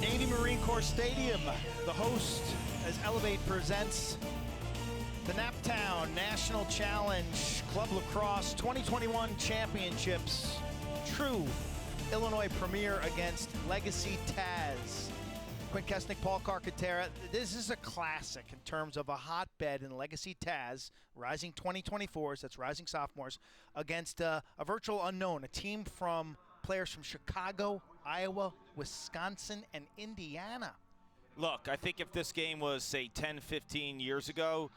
Navy Marine Corps Stadium, the host, as Elevate presents the Naptown National Challenge Club Lacrosse 2021 Championships. True Illinois Premier against Legacy Taz. Quinn Kesnick, Paul Carcaterra. This is a classic in terms of a hotbed in Legacy Taz, rising 2024s, that's rising sophomores, against a virtual unknown, a team from players from Chicago, Iowa, Wisconsin, and Indiana. Look, I think if this game was, say, 10, 15 years ago,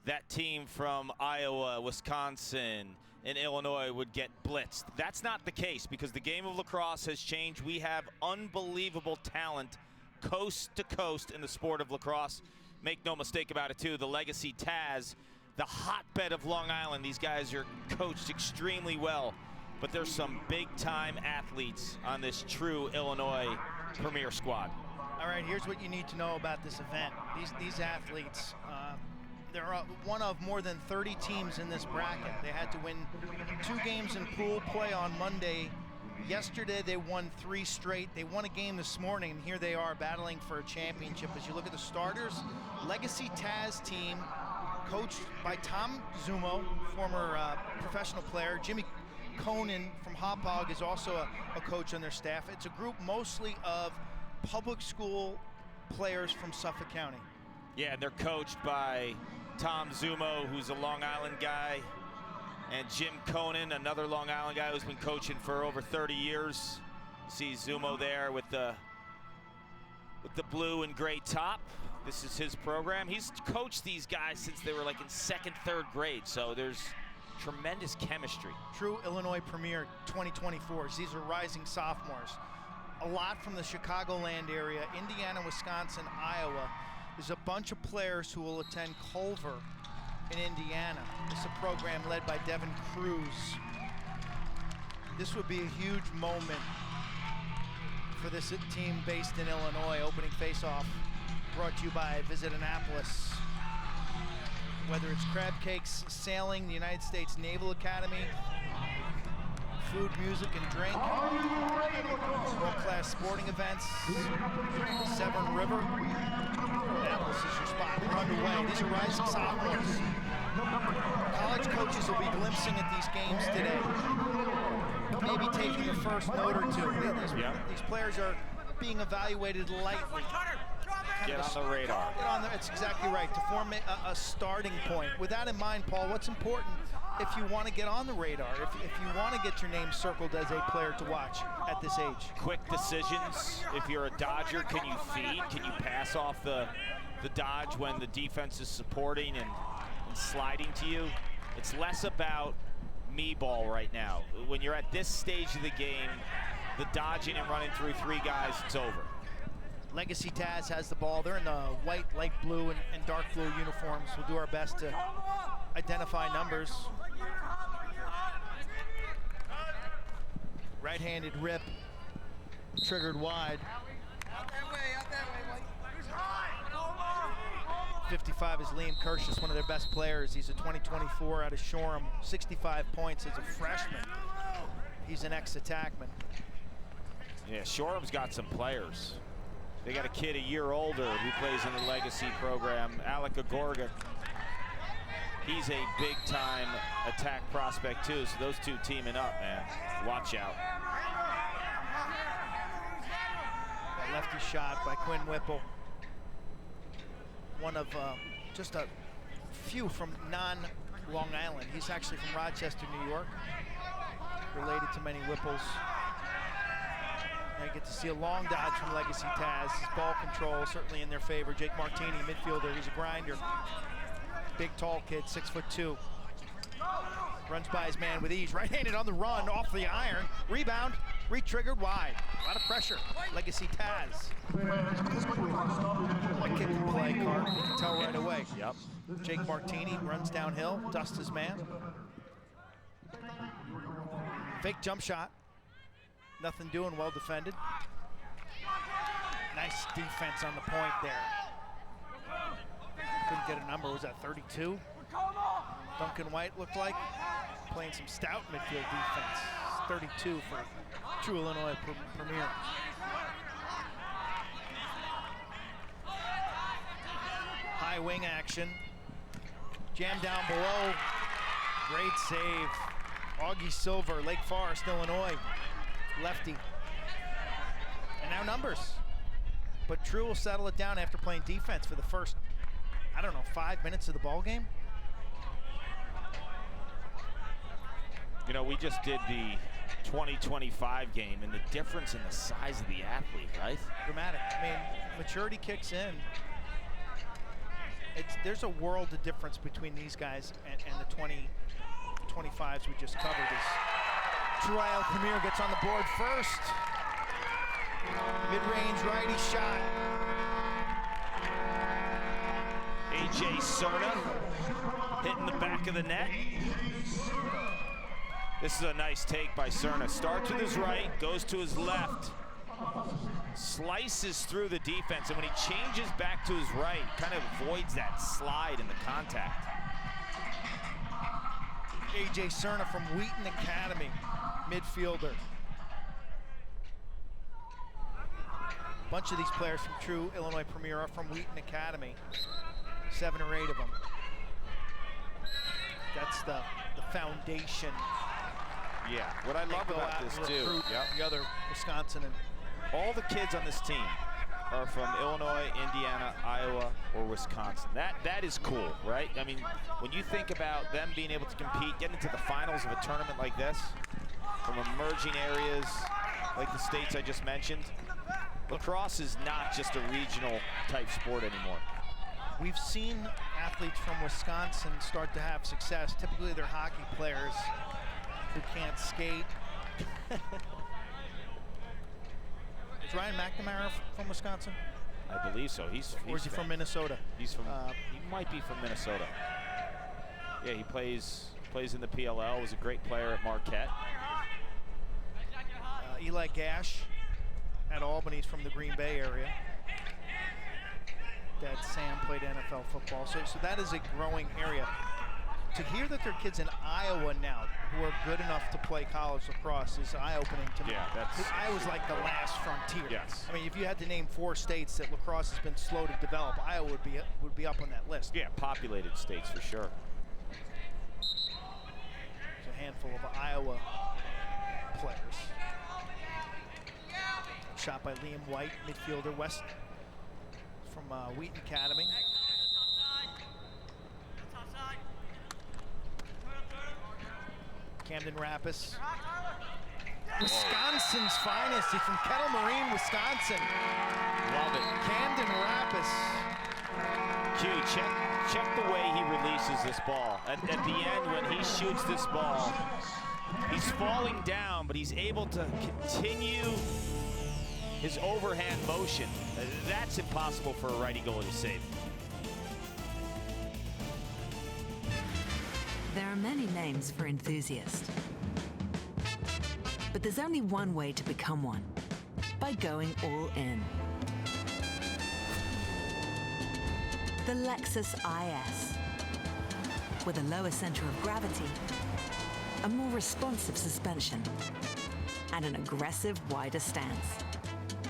that team from Iowa, Wisconsin, and Illinois would get blitzed. That's not the case because the game of lacrosse has changed. We have unbelievable talent coast to coast in the sport of lacrosse. Make no mistake about it, too. The Legacy Taz, the hotbed of Long Island. These guys are coached extremely well. But there's some big-time athletes on this true Illinois Premier squad. All right, here's what you need to know about this event. These athletes, they're one of more than 30 teams in this bracket. They had to win 2 games in pool play on Monday. Yesterday, they won 3 straight. They won a game this morning, and here they are battling for a championship. As you look at the starters, Legacy Taz team, coached by Tom Zumo, former professional player. Jimmy Conan from Hauppauge is also a coach on their staff. It's a group mostly of public school players from Suffolk County. Yeah, and they're coached by Tom Zumo, who's a Long Island guy, and Jim Conan, another Long Island guy who's been coaching for over 30 years. See Zumo there with the blue and gray top. This is his program. He's coached these guys since they were like in 2nd, 3rd grade, so there's tremendous chemistry. True Illinois Premier 2024s. These are rising sophomores. A lot from the Chicagoland area, Indiana, Wisconsin, Iowa. There's a bunch of players who will attend Culver in Indiana. This is a program led by Devin Cruz. This would be a huge moment for this team based in Illinois. Opening face-off brought to you by Visit Annapolis. Whether it's crab cakes, sailing, the United States Naval Academy, food, music, and drink, world-class sporting events, Severn River, Annapolis is your spot. We're underway. These are rising sophomores. College coaches will be glimpsing at these games today, maybe taking the first note or two. These players are being evaluated lightly. Get on the radar. It's exactly right, to form a starting point. With that in mind, Paul, what's important if you want to get on the radar, if you want to get your name circled as a player to watch at this age? Quick decisions. If you're a dodger, can you feed? Can you pass off the dodge when the defense is supporting and sliding to you? It's less about me ball right now. When you're at this stage of the game, the dodging and running through 3 guys, it's over. Legacy Taz has the ball. They're in the white, light blue, and dark blue uniforms. We'll do our best to identify numbers. Right-handed rip, triggered wide. Out that way, 55 is Liam Kirschus, one of their best players. He's a 2024 out of Shoreham, 65 points as a freshman. He's an ex-attackman. Yeah, Shoreham's got some players. They got a kid a year older who plays in the Legacy program, Alec Agorga. He's a big-time attack prospect, too, so those two teaming up, man. Watch out. A lefty shot by Quinn Whipple. One of just a few from non-Long Island. He's actually from Rochester, New York, related to many Whipples. I get to see a long dodge from Legacy Taz. His ball control certainly in their favor. Jake Martini, midfielder, he's a grinder. Big, tall kid, 6'2". Runs by his man with ease. Right-handed on the run, off the iron. Rebound, re-triggered wide. A lot of pressure. Legacy Taz. One kid can play, Carp. You can tell right away. Yep. Jake Martini runs downhill, dusts his man. Fake jump shot. Nothing doing, well defended. Nice defense on the point there. Couldn't get a number, was that 32? Duncan White looked like playing some stout midfield defense. 32 for true Illinois Premier. high wing action. Jam down below. Great save. Augie Silver, Lake Forest, Illinois. Lefty. And now numbers. But True will settle it down after playing defense for the first, I don't know, 5 minutes of the ball game. You know, we just did the 2025 game, and the difference in the size of the athlete, right? Dramatic. I mean, maturity kicks in. There's a world of difference between these guys and the 25s we just covered. As Trial Premier gets on the board first. Mid-range righty shot. A.J. Cerna hitting the back of the net. This is a nice take by Cerna. Starts with his right, goes to his left, slices through the defense, and when he changes back to his right, kind of avoids that slide in the contact. A.J. Cerna from Wheaton Academy, midfielder. A bunch of these players from True Illinois Premier are from Wheaton Academy. 7 or 8 of them. That's the foundation. Yeah, what I love about this too, the other Wisconsin and all the kids on this team are from Illinois, Indiana, Iowa, or Wisconsin. That is cool, right? I mean, when you think about them being able to compete, getting into the finals of a tournament like this, from emerging areas like the states I just mentioned, lacrosse is not just a regional type sport anymore. We've seen athletes from Wisconsin start to have success. Typically they're hockey players who can't skate. Is Ryan McNamara from Wisconsin? I believe so. Or is he from Minnesota? He's from. He might be from Minnesota. Yeah, he plays in the PLL. Was a great player at Marquette. Eli Gash at Albany. He's from the Green Bay area. Dad Sam played NFL football, so that is a growing area. To hear that there are kids in Iowa now who are good enough to play college lacrosse is eye-opening to me. Yeah, Iowa's like the last frontier. Yes. I mean, if you had to name 4 states that lacrosse has been slow to develop, Iowa would be up on that list. Yeah, populated states for sure. There's a handful of Iowa players. Shot by Liam White, midfielder, West from Wheaton Academy. Camden Rapids. Wisconsin's finest. He's from Kettle Marine, Wisconsin. Love it. Camden Rapids. Q, check the way he releases this ball. At the end, when he shoots this ball, he's falling down, but he's able to continue his overhand motion. That's impossible for a righty goalie to save. There are many names for enthusiasts, but there's only one way to become one, by going all in. The Lexus IS. With a lower center of gravity, a more responsive suspension, and an aggressive, wider stance.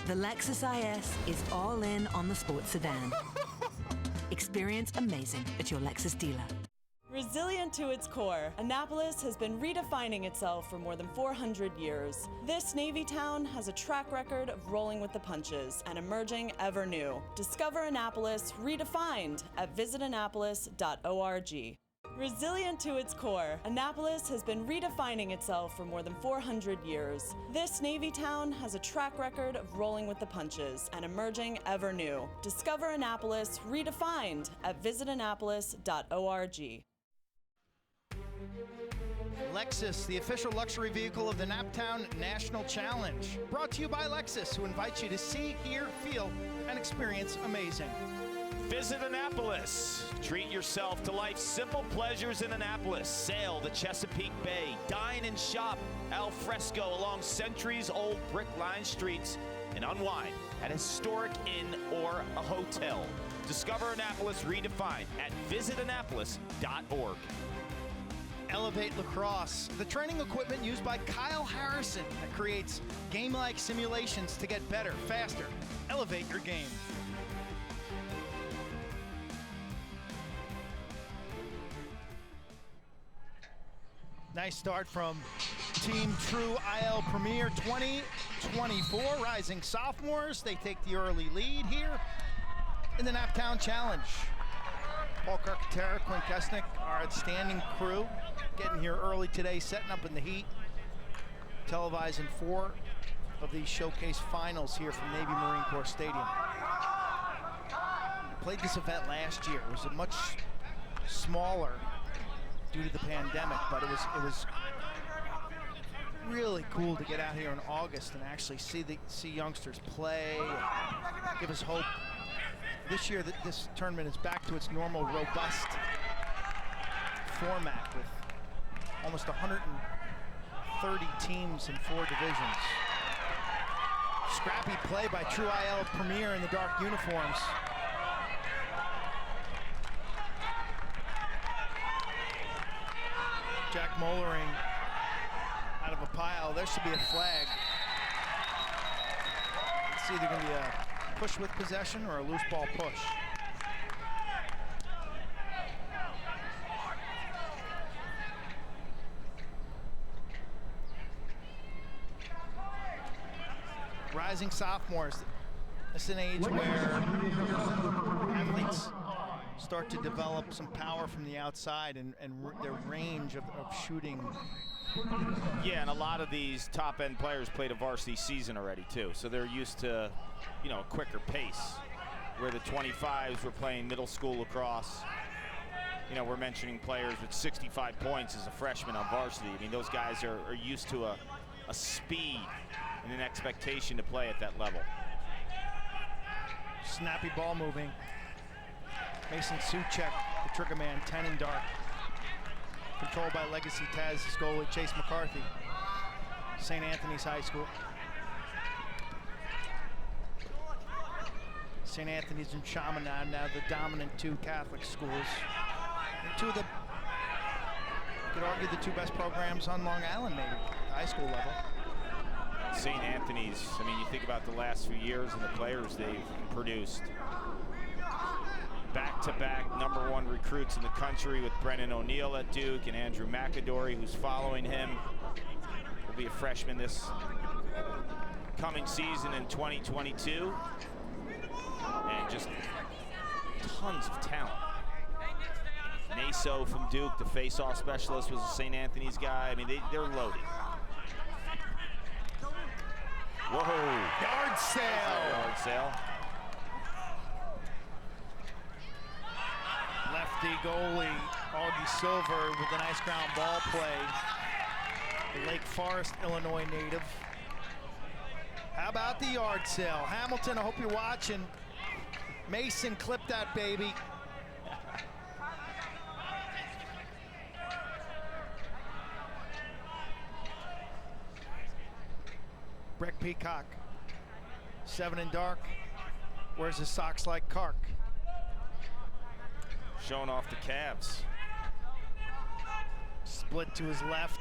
The Lexus IS is all in on the sports sedan. Experience amazing at your Lexus dealer. Resilient to its core, Annapolis has been redefining itself for more than 400 years. This Navy town has a track record of rolling with the punches and emerging ever new. Discover Annapolis redefined at visitannapolis.org. Resilient to its core, Annapolis has been redefining itself for more than 400 years. This Navy town has a track record of rolling with the punches and emerging ever new. Discover Annapolis redefined at visitannapolis.org. Lexus, the official luxury vehicle of the Naptown National Challenge. Brought to you by Lexus, who invites you to see, hear, feel, and experience amazing. Visit Annapolis. Treat yourself to life's simple pleasures in Annapolis. Sail the Chesapeake Bay. Dine and shop al fresco along centuries-old brick-lined streets and unwind at a historic inn or a hotel. Discover Annapolis redefined at visitannapolis.org. Elevate Lacrosse, the training equipment used by Kyle Harrison that creates game-like simulations to get better, faster. Elevate your game. Nice start from Team True IL Premier 2024. Rising sophomores, they take the early lead here in the Naptown Challenge. Paul Carcaterra, Quinn Kesnick, our outstanding crew, getting here early today, setting up in the heat, televising 4 of these showcase finals here from Navy Marine Corps Stadium. We played this event last year. It was a much smaller due to the pandemic, but it was really cool to get out here in August and actually see youngsters play, give us hope. This year, this tournament is back to its normal robust format with almost 130 teams in 4 divisions. Scrappy play by True IL Premier in the dark uniforms. Jack Mollering out of a pile. There should be a flag. It's either going to be a push with possession or a loose ball push. Rising sophomores. It's an age where athletes start to develop some power from the outside and their range of shooting. Yeah, and a lot of these top-end players played a varsity season already, too. So they're used to, you know, a quicker pace, where the 25s were playing middle school lacrosse. You know, we're mentioning players with 65 points as a freshman on varsity. I mean, those guys are used to a speed and an expectation to play at that level. Snappy ball moving. Mason Suchek, the trigger man, 10 in dark. Controlled by Legacy Taz's goalie, Chase McCarthy. St. Anthony's High School. St. Anthony's and Chaminade, now the dominant 2 Catholic schools. And 2 of the, you could argue, the 2 best programs on Long Island, maybe, at the high school level. St. Anthony's, I mean, you think about the last few years and the players they've produced. Back-to-back #1 recruits in the country with Brennan O'Neill at Duke and Andrew McAdory, who's following him. Will be a freshman this coming season in 2022. And just tons of talent. Naso from Duke, the face-off specialist, was a St. Anthony's guy. I mean, they're loaded. Whoa. Yard sale. Yard sale. Lefty goalie Augie Silver with a nice ground ball play. The Lake Forest, Illinois native. How about the yard sale? Hamilton, I hope you're watching. Mason, clip that baby. Breck Peacock, 7 in dark. Wears his socks like Kark. Showing off the calves. Split to his left.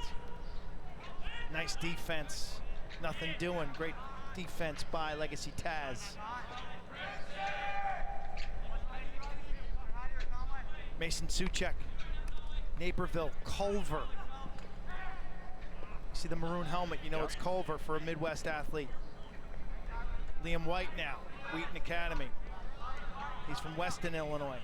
Nice defense. Nothing doing. Great defense by Legacy Taz. Mason Suchek. Naperville. Culver. See the maroon helmet, you know it's Culver for a Midwest athlete. Liam White now, Wheaton Academy. He's from Weston, Illinois.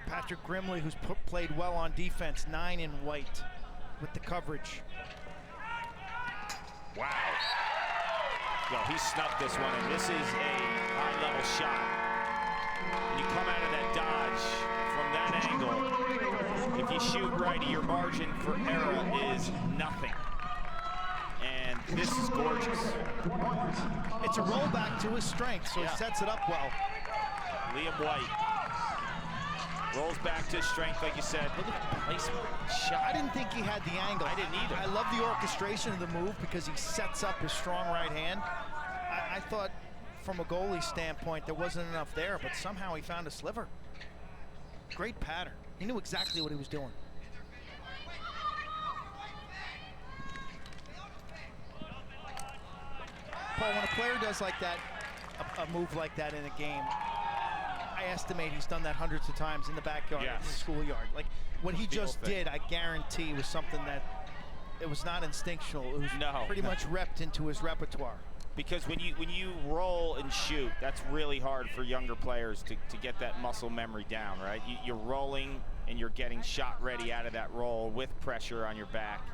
Patrick Grimley, who's played well on defense, 9 in white with the coverage. Wow. Yo, he snuck this one, and this is a high-level shot. When you come out of that dodge from that angle, if you shoot right, your margin for error is nothing. And this is gorgeous. It's a rollback to his strength, so he sets it up well. Liam White rolls back to his strength, like you said. Look at the placement of the shot. I didn't think he had the angle. I didn't either. I love the orchestration of the move because he sets up his strong right hand. I thought from a goalie standpoint there wasn't enough there, but somehow he found a sliver. Great pattern. He knew exactly what he was doing. Paul, when a player does like that, a move like that in a game, I estimate he's done that hundreds of times in the backyard, in the schoolyard. Like, what he just did, I guarantee, was something that it was not instinctual. It was pretty much repped into his repertoire. Because when you roll and shoot, that's really hard for younger players to get that muscle memory down, right? You're rolling and you're getting shot ready out of that roll with pressure on your back.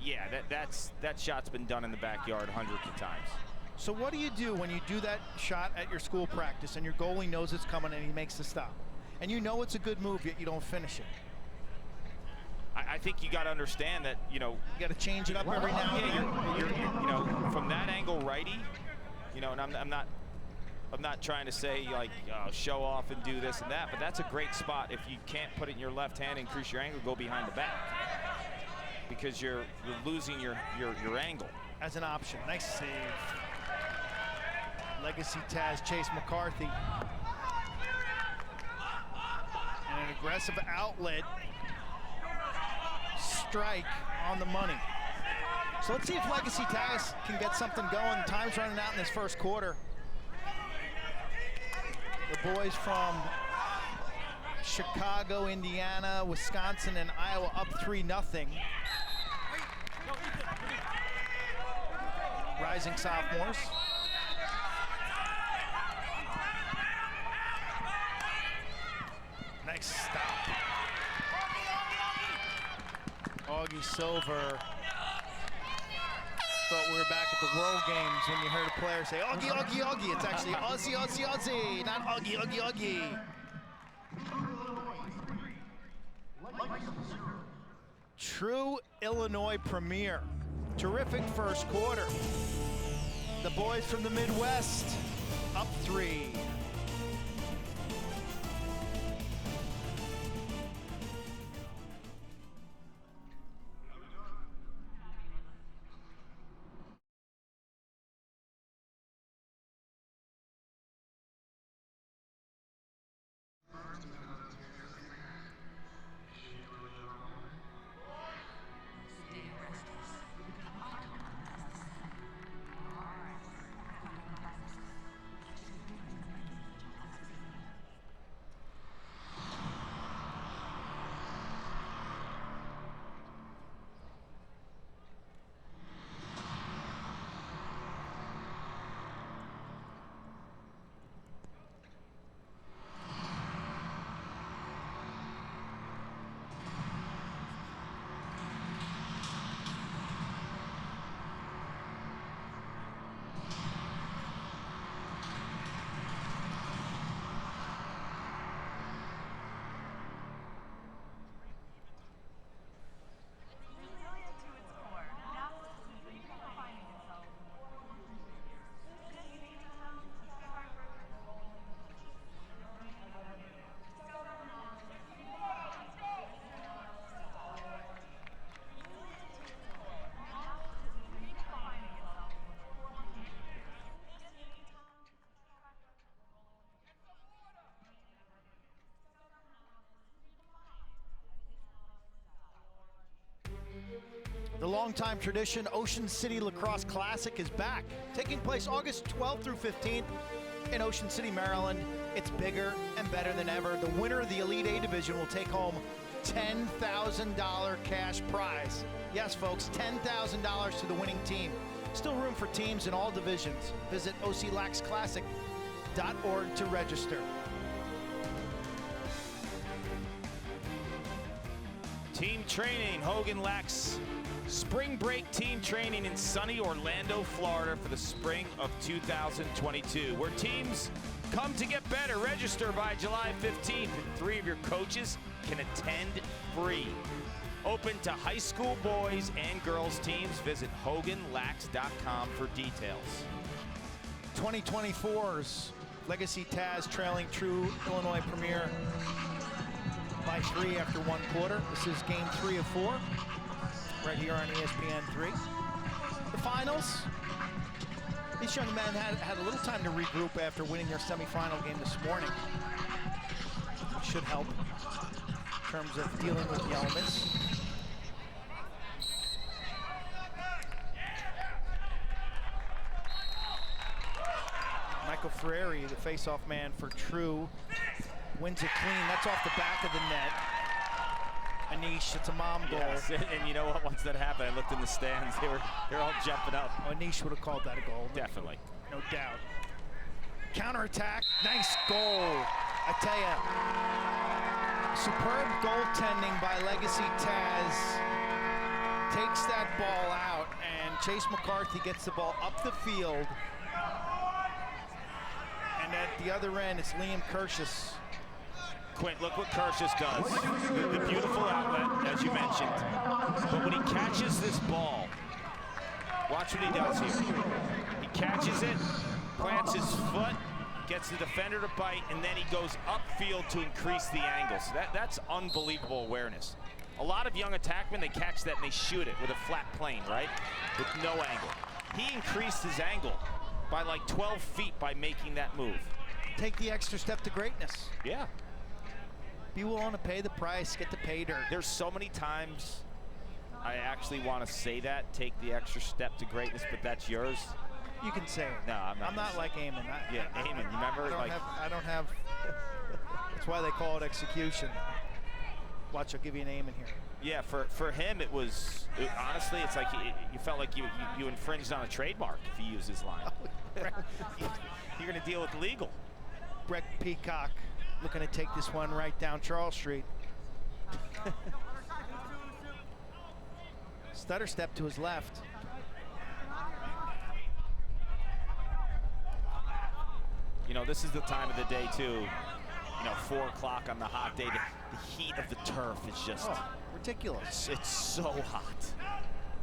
Yeah, that shot's been done in the backyard hundreds of times. So what do you do when you do that shot at your school practice and your goalie knows it's coming and he makes the stop? And you know it's a good move, yet you don't finish it. I think you got to understand that, you got to change it up every now and then. You're from that angle, righty. And I'm not trying to say like show off and do this and that, but that's a great spot. If you can't put it in your left hand, increase your angle, go behind the back, because you're losing your angle. As an option, nice save. Legacy Taz Chase McCarthy. And an aggressive outlet strike on the money. So let's see if Legacy Taz can get something going. Time's running out in this first quarter. The boys from Chicago, Indiana, Wisconsin, and Iowa up 3-0. Rising sophomores. Nice stop. Augie Silver thought we were back at the World Games when you heard a player say, Augie, Augie, Augie. It's actually Aussie, Aussie, Aussie, not Augie, Augie, Augie. True Illinois premiere. Terrific first quarter. The boys from the Midwest up 3. The longtime tradition, Ocean City Lacrosse Classic, is back, taking place August 12th through 15th in Ocean City, Maryland. It's bigger and better than ever. The winner of the Elite A division will take home $10,000 cash prize. Yes, folks, $10,000 to the winning team. Still room for teams in all divisions. Visit oclaxclassic.org to register. Team training, Hogan Lax. Spring break team training in sunny Orlando, Florida for the spring of 2022, where teams come to get better. Register by July 15th, and 3 of your coaches can attend free. Open to high school boys and girls teams. Visit HoganLax.com for details. 2024's Legacy Taz trailing True Illinois Premier by 3 after 1 quarter. This is game 3 of 4. Right here on ESPN 3. The finals. These young men had a little time to regroup after winning their semifinal game this morning. Should help in terms of dealing with the elements. Michael Ferreri, the face-off man for True, wins it clean. That's off the back of the net. Anish, it's a mom goal. Yes, and you know what? Once that happened, I looked in the stands. They're all jumping up. Oh, Anish would have called that a goal. Definitely. No doubt. Counterattack. Nice goal. I tell you, superb goaltending by Legacy Taz. Takes that ball out, and Chase McCarthy gets the ball up the field. And at the other end, it's Liam Kirschus. Quint, look what Kirschus does. The beautiful outlet, as you mentioned. But when he catches this ball, watch what he does here. He catches it, plants his foot, gets the defender to bite, and then he goes upfield to increase the angle. So that's unbelievable awareness. A lot of young attackmen, they catch that and they shoot it with a flat plane, right? With no angle. He increased his angle by like 12 feet by making that move. Take the extra step to greatness. Yeah. Be willing to pay the price, get the pay dirt. There's so many times I actually want to say that, take the extra step to greatness, but that's yours. You can say it. No, I'm not like Eamon. Eamon, you remember? I don't have, that's why they call it execution. Watch, I'll give you an Eamon here. Yeah, for him, honestly, it's like you felt like you infringed on a trademark if you use his line. You're going to deal with legal. Breck Peacock looking to take this one right down Charles Street. Stutter step to his left. You know, this is the time of the day, too. You know, 4 o'clock on the hot day. The heat of the turf is just ridiculous. It's so hot.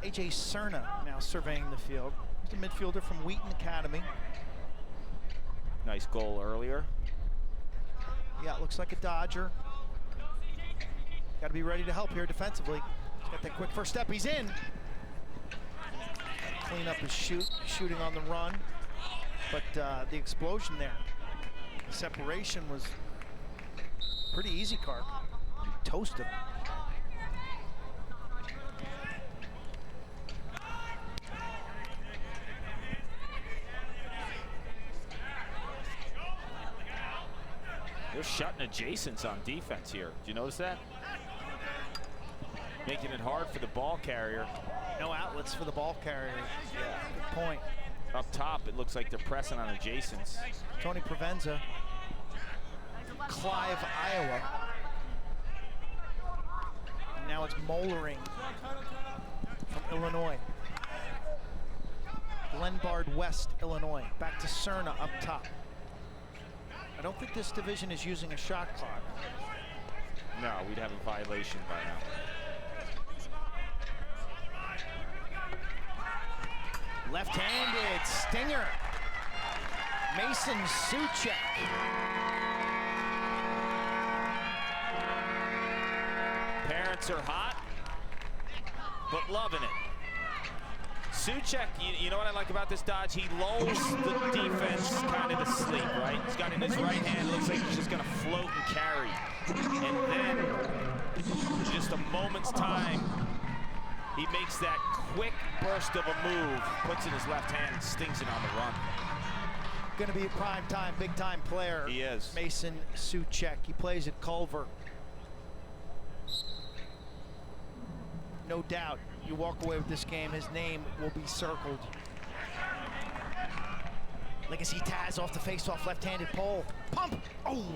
AJ Cerna now surveying the field. He's a midfielder from Wheaton Academy. Nice goal earlier. Yeah, it looks like a Dodger. Got to be ready to help here defensively. He's got that quick first step. He's in. Clean up his shooting on the run. But the explosion there, the separation was pretty easy, Clark. He toasted him. They're shutting adjacents on defense here. Do you notice that? Making it hard for the ball carrier. No outlets for the ball carrier. Yeah, good point. Up top, it looks like they're pressing on adjacents. Tony Provenza, Clive, Iowa. And now it's Mollering from Illinois. Glenbard West, Illinois. Back to Cerna up top. I don't think this division is using a shot clock. No, we'd have a violation by now. Left-handed stinger. Mason Suchek. Parents are hot, but loving it. Suchek, you know what I like about this Dodge? He lulls the defense kind of to sleep, right? He's got in his right hand, looks like he's just gonna float and carry. And then, in just a moment's time, he makes that quick burst of a move, puts in his left hand and stings it on the run. Going to be a prime time, big time player. He is. Mason Suchek. He plays at Culver. No doubt, you walk away with this game, his name will be circled. Legacy Taz off the face-off, left-handed pole. Pump! Oh!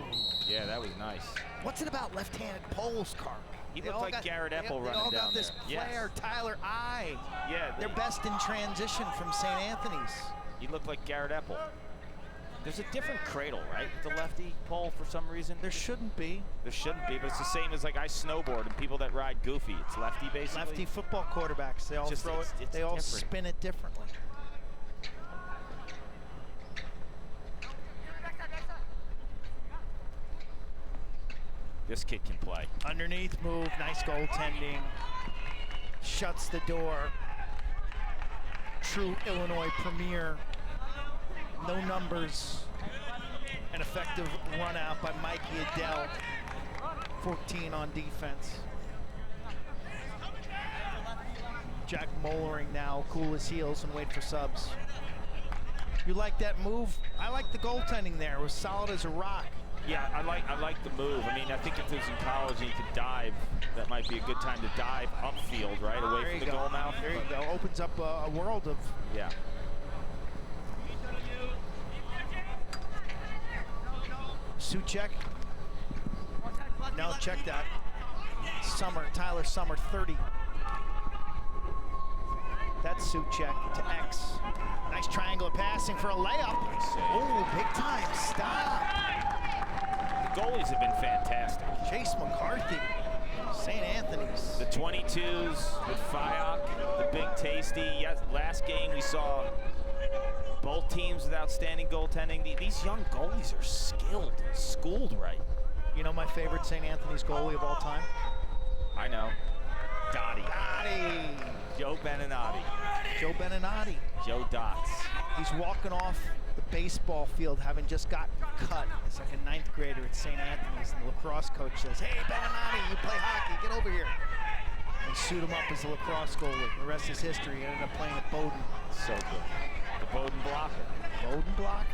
Yeah, that was nice. What's it about left-handed poles, Carp? He looked like Garrett Epple running down there. They all got this flair, yes. Tyler I. Yeah. They're best in transition from St. Anthony's. He looked like Garrett Epple. There's a different cradle, right? With the lefty pole for some reason. There shouldn't be. There shouldn't be, but it's the same as like I snowboard and people that ride goofy. It's lefty basically. Lefty football quarterbacks, they all throw it, they all spin it differently. This kid can play. Underneath move, nice goaltending. Shuts the door. True Illinois premier. No numbers. An effective run out by Mikey Adele. 14 on defense. Jack Mollering now cool his heels and wait for subs. You like that move? I like the goaltending there. It was solid as a rock. Yeah, I like the move. I mean, I think if it was in college and you could dive, that might be a good time to dive upfield, right, away from the goal mouth. There you go. Opens up a world of. Yeah. Suchek. No, check that. Tyler Summer, 30. That's Suchek to X. Nice triangle passing for a layup. Oh, big time stop. The goalies have been fantastic. Chase McCarthy, St. Anthony's. The 22s with Fayok, the big tasty. Yes, last game we saw both teams with outstanding goaltending. These young goalies are skilled and schooled right. You know my favorite St. Anthony's goalie of all time? I know. Dottie. Dottie. Joe Beninati. Joe Beninati. Joe Dots. He's walking off the baseball field having just got cut. It's like a 9th grader at St. Anthony's, and the lacrosse coach says, "Hey, Beninati, you play hockey, get over here." They suit him up as a lacrosse goalie. The rest is history. He ended up playing at Bowdoin. So good. The Bowdoin blocker. Bowdoin block?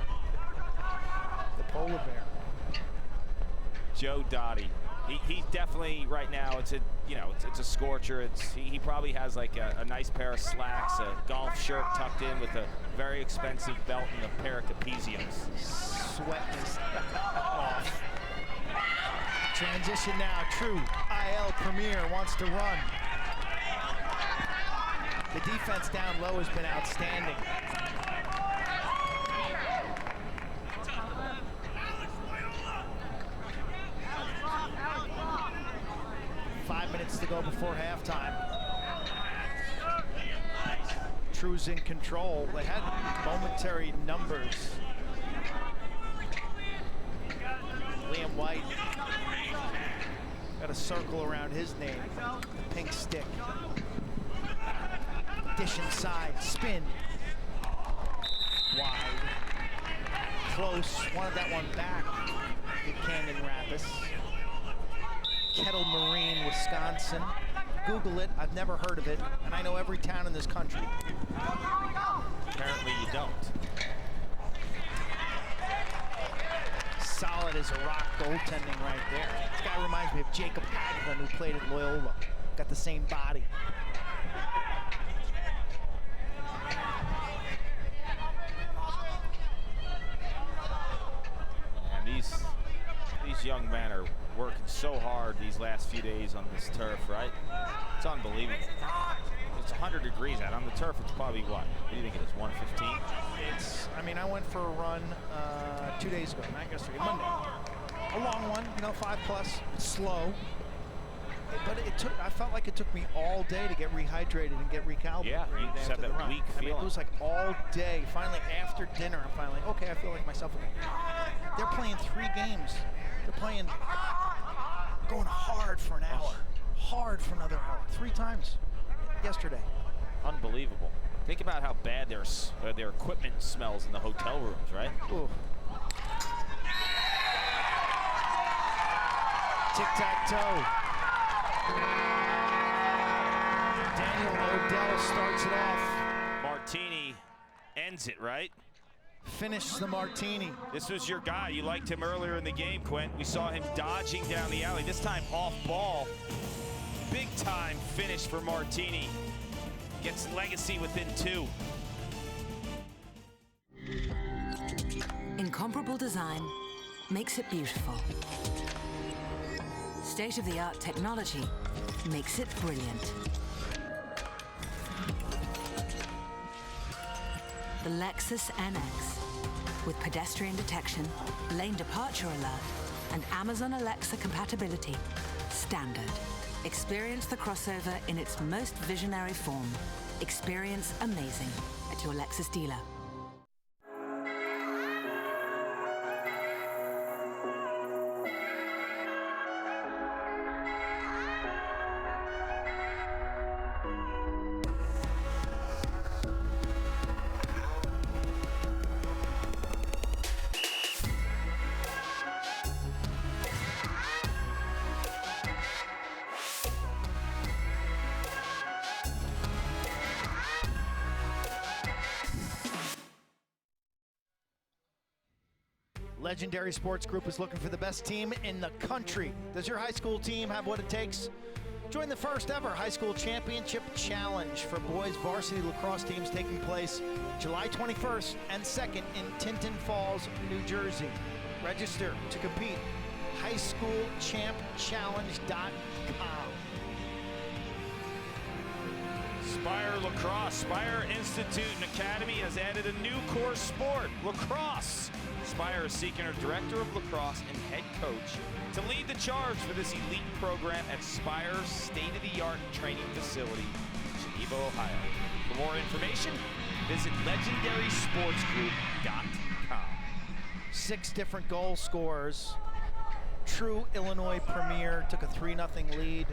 The polar bear. Joe Dottie. He definitely right now. It's a scorcher. He probably has like a nice pair of slacks, a golf shirt tucked in with a very expensive belt and a pair of capeziums. Sweating his off. Transition now. True IL Premier wants to run. The defense down low has been outstanding. 5 minutes to go before halftime. True's in control. They had momentary numbers. Liam White got a circle around his name. The pink stick. Dish inside, spin. Wide. Close, wanted that one back. Good Canyon Rapids. Kettle Marine, Wisconsin. Google it, I've never heard of it, and I know every town in this country. Apparently you don't. Solid as a rock goaltending right there. This guy reminds me of Jacob Hagelin, who played at Loyola. Got the same body. And these young men are working so hard these last few days on this turf, right? It's unbelievable. It's 100 degrees out. On the turf, it's probably what? What do you think it is, 115? I mean, I went for a run 2 days ago, not yesterday, Monday. A long one, 5+. It's slow. But I felt like it took me all day to get rehydrated and get recalibrated. Yeah, you just have that weak feeling. I mean, it was like all day. Finally, after dinner, I'm finally like, okay, I feel like myself again. They're playing 3 games. They're playing, going hard for an hour. Hard for another hour. 3 times yesterday. Unbelievable. Think about how bad their equipment smells in the hotel rooms, right? Ooh. Tic-tac-toe. Daniel O'Dell starts it off. Martini ends it, right? Finish the martini. This was your guy. You liked him earlier in the game, Quint. We saw him dodging down the alley. This time off ball. Big time finish for Martini. Gets legacy within 2. Incomparable design makes it beautiful. State-of-the-art technology makes it brilliant. The Lexus NX, with pedestrian detection, lane departure alert, and Amazon Alexa compatibility, standard. Experience the crossover in its most visionary form. Experience amazing at your Lexus dealer. Legendary Sports Group is looking for the best team in the country. Does your high school team have what it takes? Join the first ever high school championship challenge for boys varsity lacrosse teams taking place July 21st and 2nd in Tinton Falls, New Jersey. Register to compete. highschoolchampchallenge.com. Spire Lacrosse. Spire Institute and Academy has added a new core sport, lacrosse. Spire is seeking a director of lacrosse and head coach to lead the charge for this elite program at Spire's state-of-the-art training facility in Geneva, Ohio. For more information, visit legendarysportsgroup.com. 6 different goal scorers. True Illinois Premier took a 3-0 lead.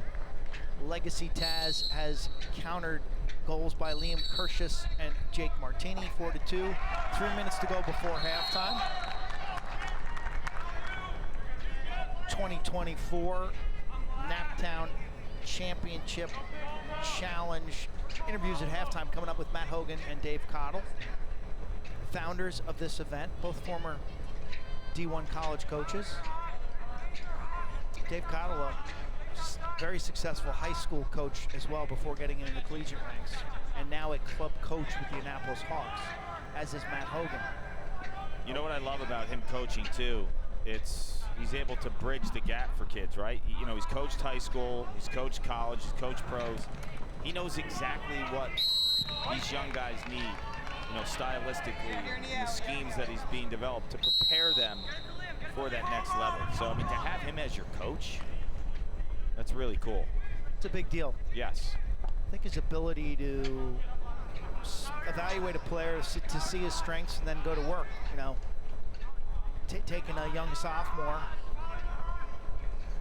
Legacy Taz has countered goals by Liam Kirschus and Jake Martini, 4-2. 3 minutes to go before halftime. 2024 Naptown Championship Challenge. Interviews at halftime coming up with Matt Hogan and Dave Cottle, founders of this event, both former D1 college coaches. Dave Cottle, a very successful high school coach as well before getting into the collegiate ranks, and now a club coach with the Annapolis Hawks, as is Matt Hogan. You know what I love about him coaching too? He's able to bridge the gap for kids, right? You know, he's coached high school, he's coached college, he's coached pros. He knows exactly what these young guys need, you know, stylistically, and the schemes that he's being developed to prepare them for that next level. So, I mean, to have him as your coach, that's really cool. It's a big deal. Yes. I think his ability to evaluate a player, to see his strengths, and then go to work, you know. Taking a young sophomore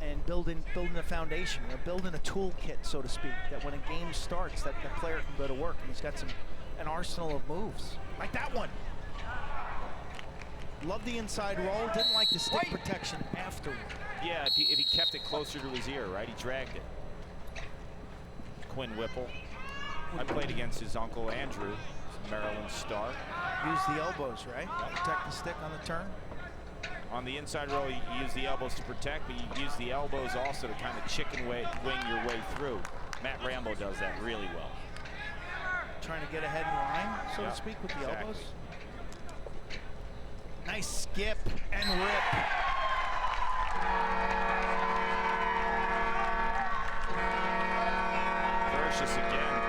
and building a foundation, you know, building a toolkit, so to speak, that when a game starts, that the player can go to work, and he's got an arsenal of moves. Like that one. Love the inside roll, didn't like the stick protection afterward. Yeah, if he kept it closer to his ear, right? He dragged it. Quinn Whipple. I played against his uncle Andrew, Maryland star. Use the elbows, right? Protect the stick on the turn. On the inside roll, you use the elbows to protect, but you use the elbows also to kind of chicken wing your way through. Matt Rambo does that really well. Trying to get ahead in line, so to speak, with the elbows. Nice skip and rip. Versus again.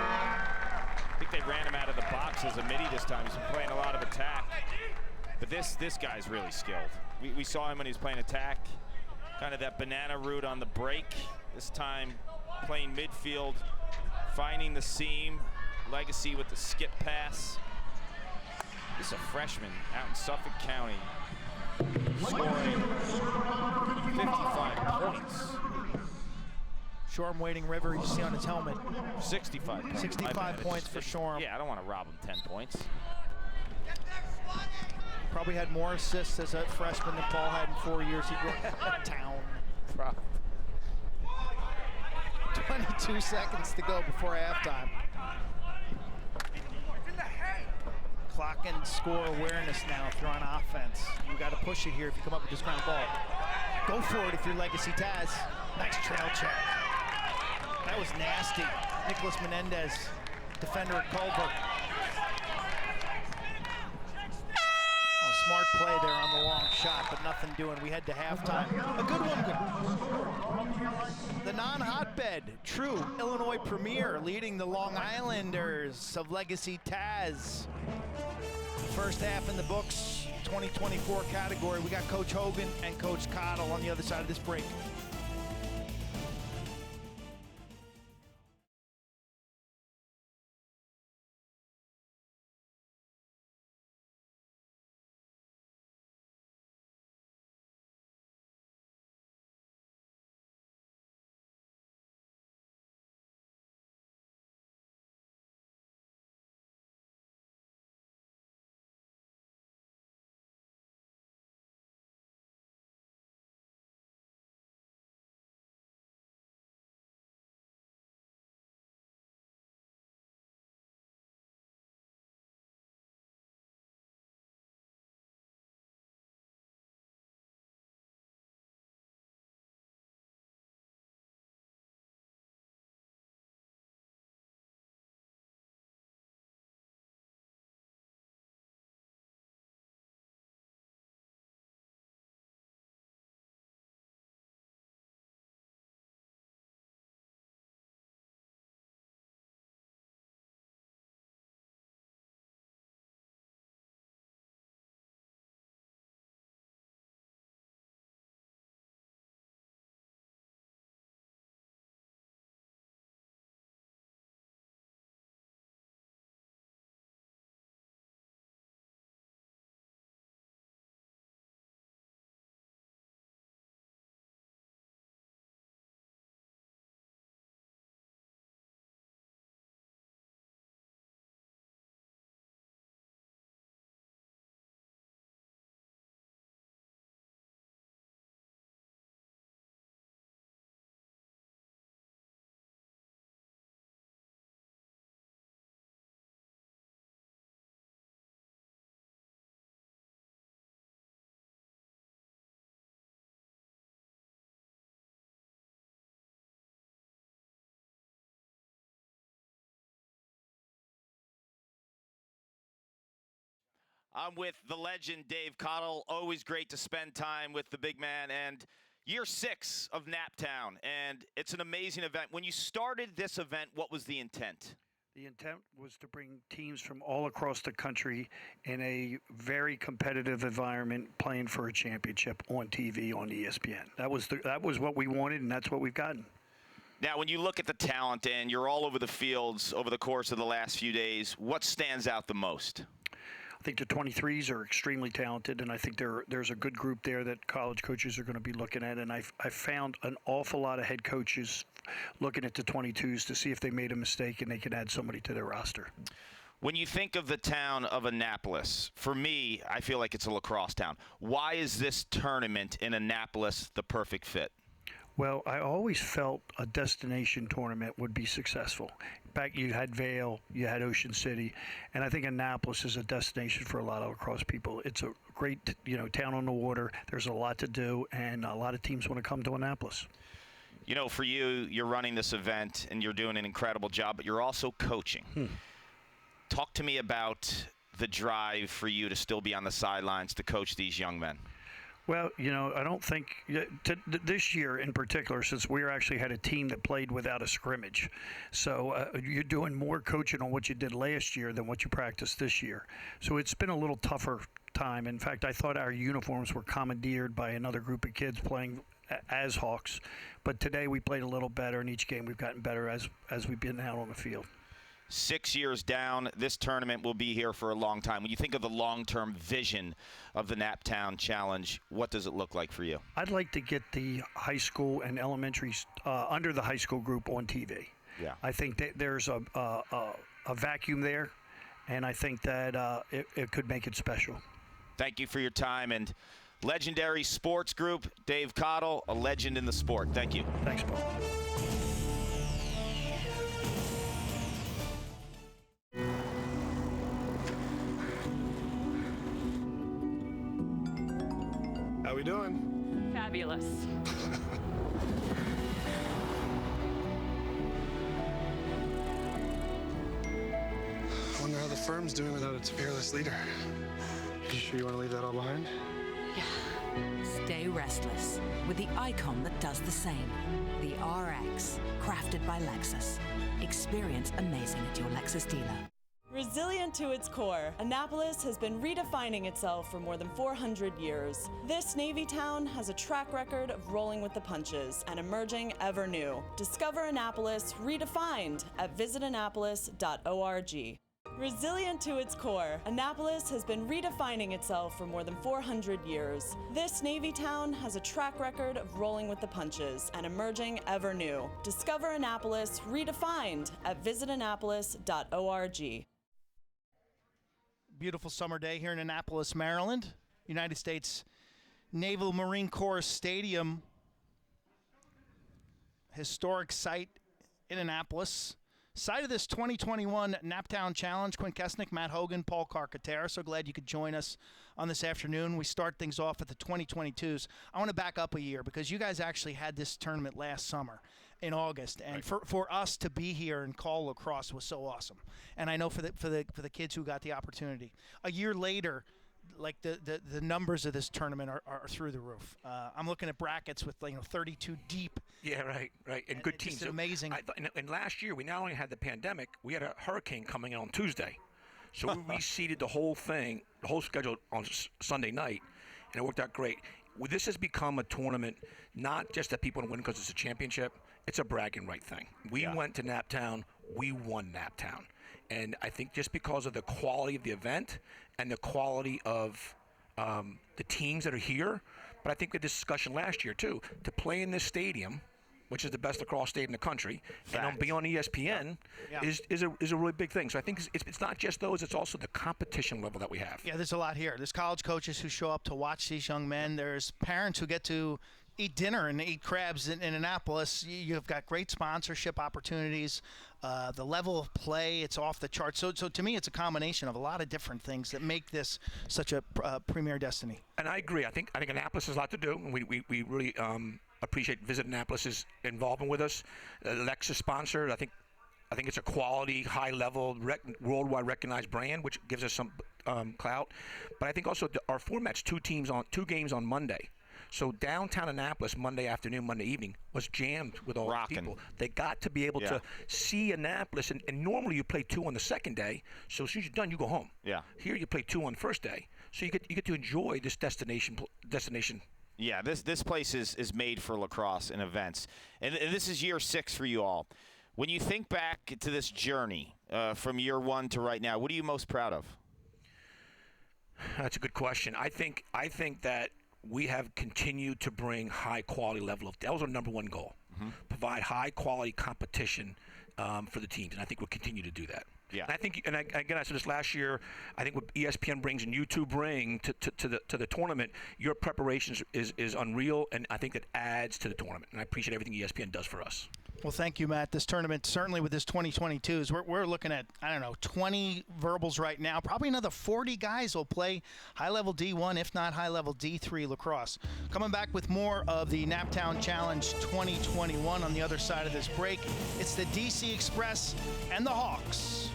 I think they ran him out of the box as a midi this time. He's been playing a lot of attack. But this guy's really skilled. We saw him when he was playing attack. Kind of that banana route on the break. This time playing midfield, finding the seam. Legacy with the skip pass. This is a freshman out in Suffolk County, scoring 55 points. Shoreham Wading River, you see on his helmet. 65 points. 65 points for Shoreham. Yeah, I don't want to rob him 10 points. Probably had more assists as a freshman than Paul had in 4 years. He grew up town. 22 seconds to go before halftime. Clock and score awareness now if you're on offense. You got to push it here if you come up with this ground ball. Go for it if you're Legacy Taz. Nice trail check. That was nasty. Nicholas Menendez, defender at Culver. Oh, smart play there on the long shot, but nothing doing. We head to halftime. A good one. The non-hotbed, true Illinois Premier, leading the Long Islanders of Legacy Taz. First half in the books, 2024 category. We got Coach Hogan and Coach Cottle on the other side of this break. I'm with the legend, Dave Cottle. Always great to spend time with the big man. And year 6 of Naptown, and it's an amazing event. When you started this event, what was the intent? The intent was to bring teams from all across the country in a very competitive environment playing for a championship on TV on ESPN. That was what we wanted, and that's what we've gotten. Now, when you look at the talent, and you're all over the fields over the course of the last few days, what stands out the most? I think the 23s are extremely talented, and I think there's a good group there that college coaches are going to be looking at. And I've found an awful lot of head coaches looking at the 22s to see if they made a mistake and they can add somebody to their roster. When you think of the town of Annapolis, for me, I feel like it's a lacrosse town. Why is this tournament in Annapolis the perfect fit? Well, I always felt a destination tournament would be successful. Back, you had Vail, you had Ocean City, and I think Annapolis is a destination for a lot of lacrosse people. It's a great, town on the water. There's a lot to do, and a lot of teams want to come to Annapolis. For you, you're running this event, and you're doing an incredible job, but you're also coaching. Talk to me about the drive for you to still be on the sidelines to coach these young men. Well, I don't think this year in particular, since we actually had a team that played without a scrimmage. So you're doing more coaching on what you did last year than what you practiced this year. So it's been a little tougher time. In fact, I thought our uniforms were commandeered by another group of kids playing as Hawks. But today we played a little better, and each game we've gotten better as we've been out on the field. 6 years down, this tournament will be here for a long time. When you think of the long-term vision of the Naptown Challenge, what does it look like for you? I'd like to get the high school and elementary under the high school group on TV. Yeah. I think that there's a vacuum there, and I think that it could make it special. Thank you for your time, and legendary sports group, Dave Cottle, a legend in the sport. Thank you. Thanks, Paul. How we doing? Fabulous. I wonder how the firm's doing without its fearless leader. You sure you want to leave that all behind? Stay restless with the icon that does the same. The RX, crafted by Lexus. Experience amazing at your Lexus dealer. Resilient to its core, Annapolis has been redefining itself for more than 400 years. This Navy town has a track record of rolling with the punches and emerging ever new. Discover Annapolis redefined at visitannapolis.org. Resilient to its core, Annapolis has been redefining itself for more than 400 years. This Navy town has a track record of rolling with the punches and emerging ever new. Discover Annapolis redefined at visitannapolis.org. Beautiful summer day here in Annapolis, Maryland. United States Naval Marine Corps Stadium. Historic site in Annapolis. Site of this 2021 Naptown Challenge. Quinn Kesnick, Matt Hogan, Paul Carcaterra. So glad you could join us on this afternoon. We start things off at the 2022s. I want to back up a year because you guys actually had this tournament last summer in August, and for us to be here and call lacrosse was so awesome. And I know for the kids who got the opportunity. A year later, like the numbers of this tournament are through the roof. I'm looking at brackets with 32 deep. Yeah, right, and good teams. It's amazing. And last year we not only had the pandemic, we had a hurricane coming in on Tuesday, so we reseeded the whole thing, the whole schedule on Sunday night, and it worked out great. This has become a tournament, not just that people win because it's a championship. It's a bragging right thing. We went to Naptown, we won Naptown. And I think just because of the quality of the event and the quality of the teams that are here, but I think we had this discussion last year too, to play in this stadium, which is the best lacrosse stadium in the country, and be on ESPN is a really big thing. So I think it's not just those, it's also the competition level that we have. Yeah, there's a lot here. There's college coaches who show up to watch these young men. There's parents who get to eat dinner and eat crabs in Annapolis. You've got great sponsorship opportunities. The level of play, it's off the charts. So to me, it's a combination of a lot of different things that make this such a premier destiny. And I agree. I think Annapolis has a lot to do. And we really appreciate Visit Annapolis' involvement with us. Lexus sponsored. I think it's a quality, high-level, worldwide recognized brand, which gives us clout. But I think also our format's two games on Monday. So downtown Annapolis, Monday afternoon, Monday evening, was jammed with all the people. They got to be able to see Annapolis, and normally you play 2 on the second day. So as soon as you're done, you go home. Yeah. Here you play 2 on the first day, so you get to enjoy this destination. Yeah, this place is made for lacrosse and events, and this is year 6 for you all. When you think back to this journey from year 1 to right now, what are you most proud of? That's a good question. I think that we have continued to bring high quality level of. That was our number one goal. Provide high quality competition for the teams, and I think we'll continue to do that. Yeah. And I think, again, I said this last year. I think what ESPN brings and you two bring to the tournament, your preparations is unreal, and I think that adds to the tournament. And I appreciate everything ESPN does for us. Well, thank you, Matt. This tournament, certainly with this 2022s, we're looking at, 20 verbals right now. Probably another 40 guys will play high-level D1, if not high-level D3 lacrosse. Coming back with more of the Naptown Challenge 2021 on the other side of this break. It's the DC Express and the Hawks.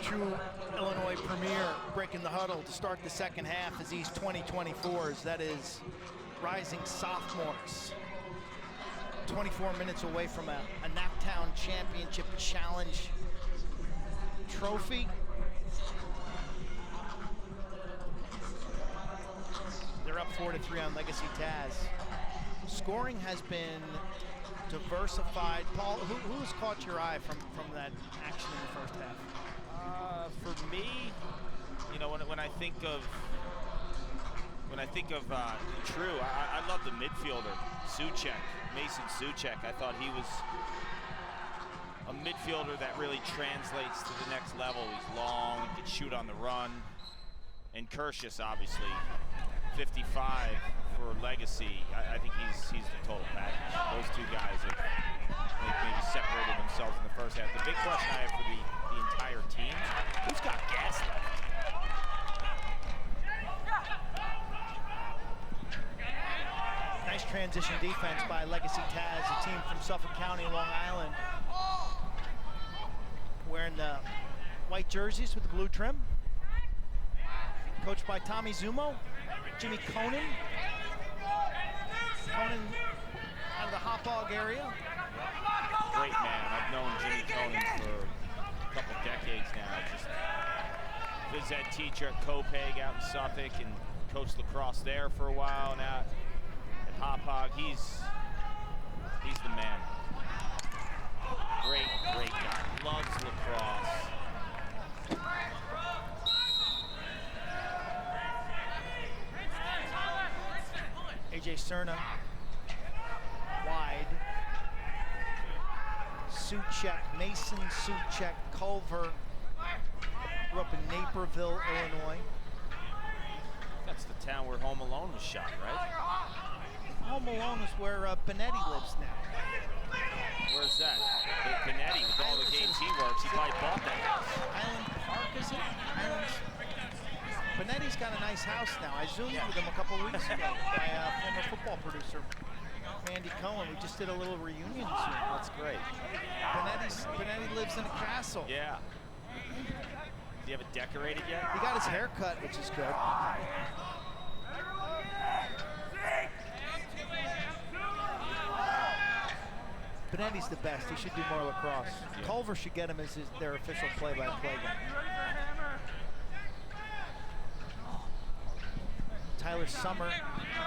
True Illinois premier breaking the huddle to start the second half as these 2024s, that is rising sophomores. 24 minutes away from a Naptown Championship Challenge trophy. They're up 4-3 on Legacy Taz. Scoring has been diversified. Paul, who's caught your eye from that action in the first half? For me, when I think of True, I love the midfielder, Mason Suchek. I thought he was a midfielder that really translates to the next level. He's long, he can shoot on the run. And Kershus, obviously, 55 for Legacy. I think he's the total package. Those two guys have maybe separated themselves in the first half. The big question I have for the entire team, who's got gas left? Nice transition defense by Legacy Taz, a team from Suffolk County, Long Island. Wearing the white jerseys with the blue trim. Coached by Tommy Zumo, Jimmy Conan. Conan out of the hot dog area. Great man. I've known Jimmy Conan for a couple decades now. Just phys ed teacher at Copeg out in Suffolk and coached lacrosse there for a while. Now at Hop Hog, he's the man. Great guy. Loves lacrosse. AJ Cerna, wide. Suchek, Mason Suchek, Culver, grew up in Naperville, Illinois. That's the town where Home Alone was shot, right? Home Alone is where Benetti lives now. Where's that? Benetti, with all the games he works, he probably bought that house. Island Park, is it? Islands. Benetti's got a nice house now. I zoomed with him a couple weeks ago. My former football producer, Andy Cohen. We just did a little reunion Zoom. That's great. Benetti lives in a castle. Yeah. Do you have it decorated yet? He got his hair cut, which is good. Benetti's the best. He should do more lacrosse. Yeah. Culver should get him as their official play-by-play guy. Tyler Summer,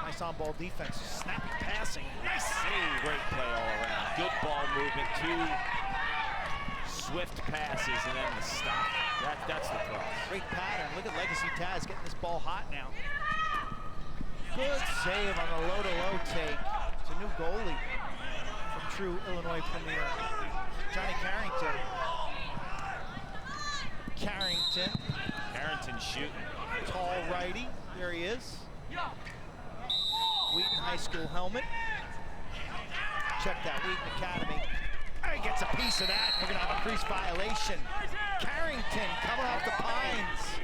nice on-ball defense. Snappy passing. Nice save. Great play all around. Good ball movement. 2 swift passes and then the stop. That's the cross. Great pattern. Look at Legacy Taz getting this ball hot now. Good save on the low-to-low take. It's a new goalie from true Illinois Premier, Johnny Carrington. Carrington shooting. Tall righty. There he is. Wheaton High School helmet. Check that, Wheaton Academy. He gets a piece of that. We're going to have a crease violation. Carrington coming off the Pines.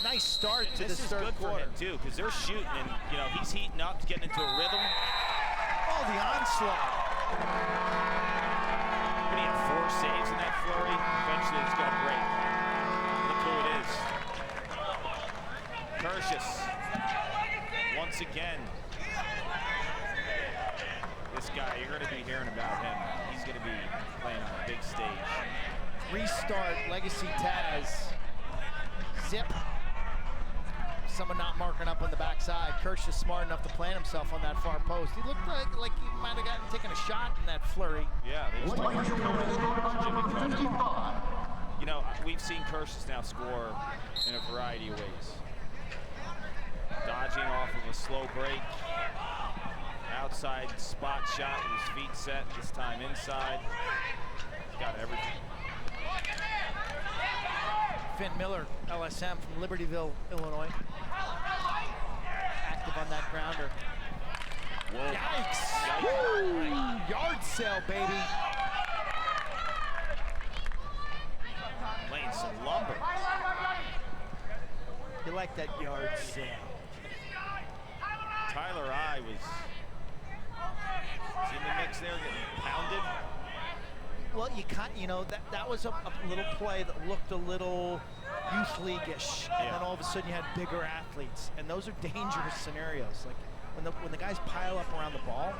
Nice start to this third good quarter. for him too, because they're shooting and he's heating up, getting into a rhythm. Oh, the onslaught. He had 4 saves in that flurry. Eventually it's going to break. Look who it is. Kershus. Once again. This guy, you're going to be hearing about him. He's going to be playing on a big stage. Restart, Legacy Taz. Zip. Someone not marking up on the backside. Kirsch is smart enough to plant himself on that far post. He looked like he might have taken a shot in that flurry. Yeah, they just we've seen Kirschus now score in a variety of ways. Dodging off of a slow break. Outside spot shot with his feet set, this time inside. He's got everything. Finn Miller, LSM from Libertyville, Illinois. Active on that grounder. Whoa. Yikes! Woo! Yard sale, baby. Laying some lumber. You like that yard sale. Tyler I was in the mix there, getting pounded. Well, that was a little play that looked a little youth league-ish, and then all of a sudden you had bigger athletes, and those are dangerous scenarios. Like when the guys pile up around the ball,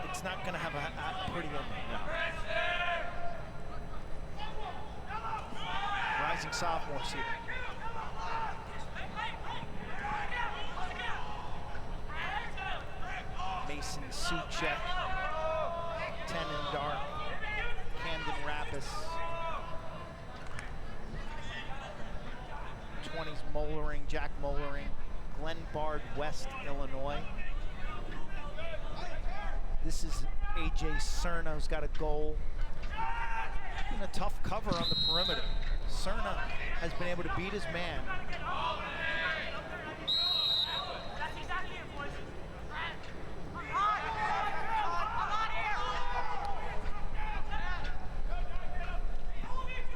it's not going to have a pretty ending. No. Rising sophomores here. Mason Suchek, 10 and dark. Camden Rapis. 20s Mollering, Jack Mollering, Glenbard, West, Illinois. This is AJ Cerna, who's got a goal. And a tough cover on the perimeter. Cerna has been able to beat his man.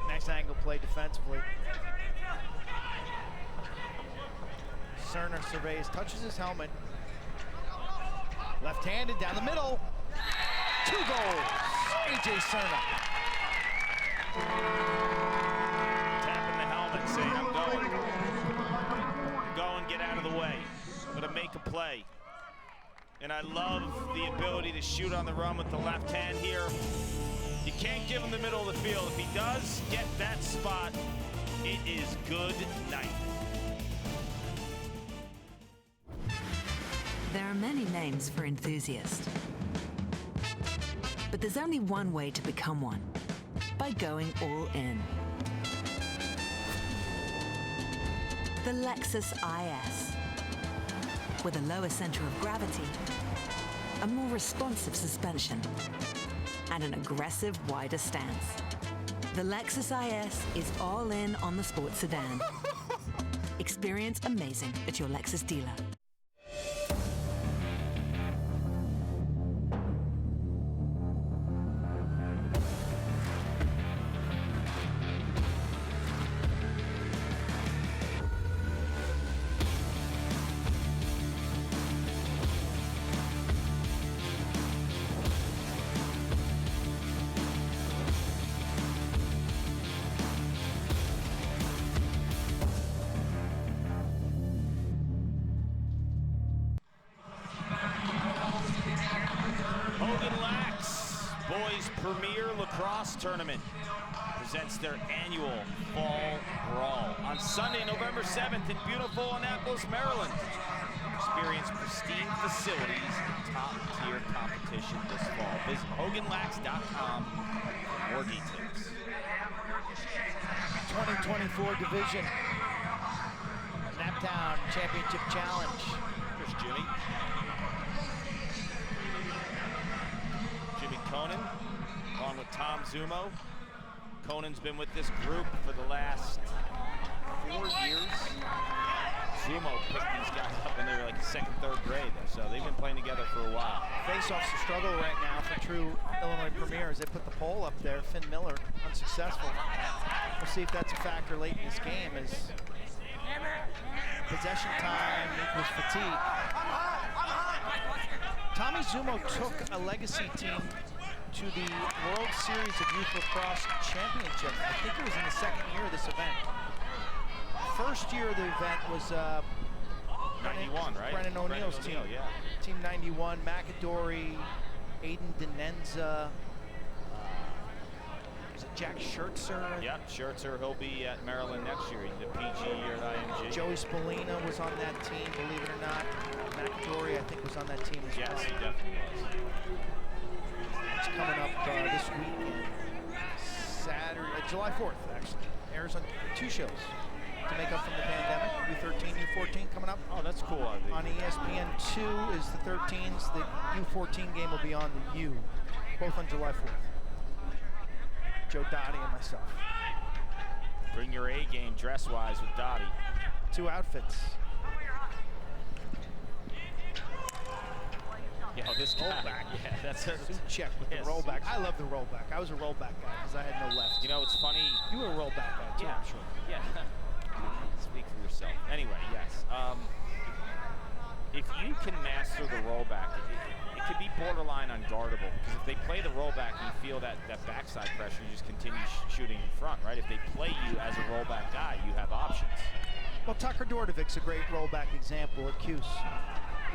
Nice angle play defensively. Cerna surveys, touches his helmet. Left-handed down the middle. 2 goals. AJ Cerna. Tapping the helmet, saying, I'm going. Go and get out of the way. I'm gonna make a play. And I love the ability to shoot on the run with the left hand here. You can't give him the middle of the field. If he does get that spot, it is good night. There are many names for enthusiasts. But there's only one way to become one, by going all in. The Lexus IS. With a lower center of gravity, a more responsive suspension, and an aggressive wider stance. The Lexus IS is all in on the sports sedan. Experience amazing at your Lexus dealer. Illinois' premier lacrosse tournament presents their annual Fall Brawl on Sunday, November 7th in beautiful Annapolis, Maryland. Experience pristine facilities and top-tier competition this fall. Visit HoganLax.com for more details. 2024 division. Naptown Championship Challenge. Here's Jimmy. Jimmy Conan, along with Tom Zumo. Conan's been with this group for the last 4 years. Zumo picked these guys up when they were like second, third grade, so they've been playing together for a while. Face-off's a struggle right now for true Illinois Premier as they put the pole up there. Finn Miller, unsuccessful. We'll see if that's a factor late in this game as possession time equals fatigue. Tommy Zumo took a legacy team to the World Series of Youth Lacrosse Championship. I think it was in the second year of this event. First year of the event was 91, right? Brennan O'Neill's team. Yeah. Team 91, McAdory, Aiden Denenza, was it Jack Schertzer? Yep, Schertzer, he'll be at Maryland next year. He did a PG year at IMG. Joey Spallina was on that team, believe it or not. McAdory, I think, was on that team as well. Yes, he definitely was. It's coming up this weekend, Saturday, July 4th, actually. Airs on 2 shows to make up from the pandemic. U13, U14 coming up. Oh, that's cool. On ESPN 2 is the 13s. The U14 game will be on the U, both on July 4th. Joe Dottie and myself. Bring your A game dress-wise with Dottie. 2 outfits. Yeah, this guy. Rollback. Yeah, that's a Suit check with the rollback. I love the rollback. I was a rollback guy because I had no left. You know, it's funny. You were a rollback guy too, Yeah, I'm sure. Yeah. Speak for yourself. Anyway, yes. If you can master the rollback, it could be borderline unguardable because if they play the rollback and you feel that backside pressure, you just continue shooting in front, right? If they play you as a rollback guy, you have options. Well, Tucker Dordovic's a great rollback example at Cuse.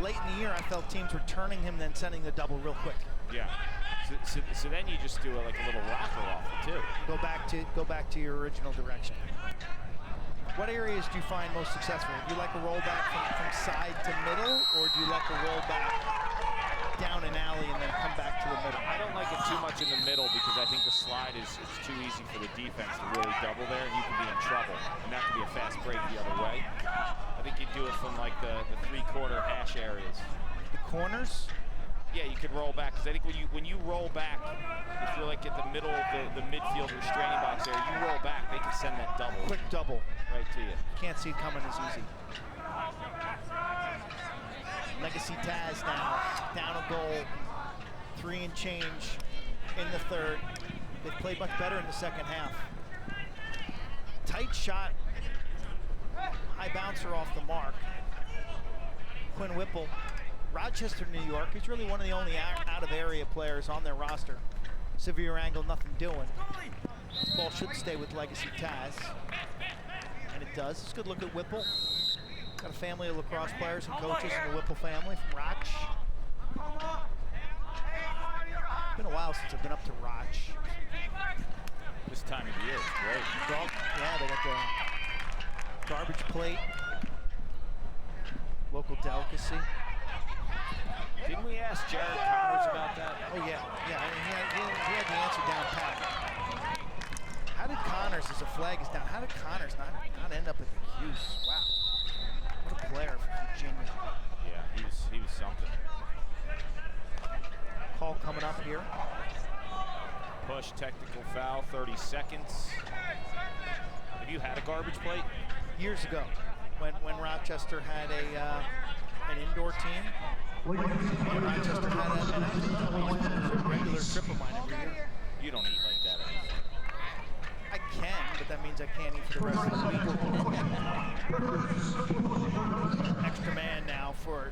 Late in the year, I felt teams were turning him, then sending the double real quick. Yeah. So then you just do like a little rocker off it too. Go back to your original direction. What areas do you find most successful? Do you like a rollback from side to middle, or do you like a rollback down an alley and then come back to the middle? I don't like it too much in the middle because I think the slide is too easy for the defense to really double there, and you can be in trouble. And that could be a fast break the other way. I think you do it from like the 3/4 hash areas. The corners? Yeah, you could roll back because I think when you roll back, if you're like at the middle of the midfield restraining box area, you roll back, they can send that double. Quick double. Right to you. Can't see it coming as easy. Legacy Taz now, down a goal, 3 and change in the third. They've played much better in the second half. Tight shot, high bouncer off the mark. Quinn Whipple, Rochester, New York. He's really one of the only out-of-area players on their roster. Severe angle, nothing doing. This ball should stay with Legacy Taz. And it does. It's a good look at Whipple. Got a family of lacrosse players and coaches in the Whipple family from Roch. Been a while since I've been up to Roch. This time of year, it's great. Yeah, they got the garbage plate. Local delicacy. Didn't we ask Jared Connors about that? Oh, yeah. Yeah, I mean, he had the answer down pat. How did Connors, as a flag is down, how did Connors not end up at the Cuse? Wow. What a player for Virginia. Yeah, he was something. Call coming up here. Push, technical foul, 30 seconds. Have you had a garbage plate? Years ago, when Rochester had an indoor team. Rochester had a regular trip of mine every year. You don't eat like that anymore. I can, but that means I can't eat for the rest of the week. Extra man now for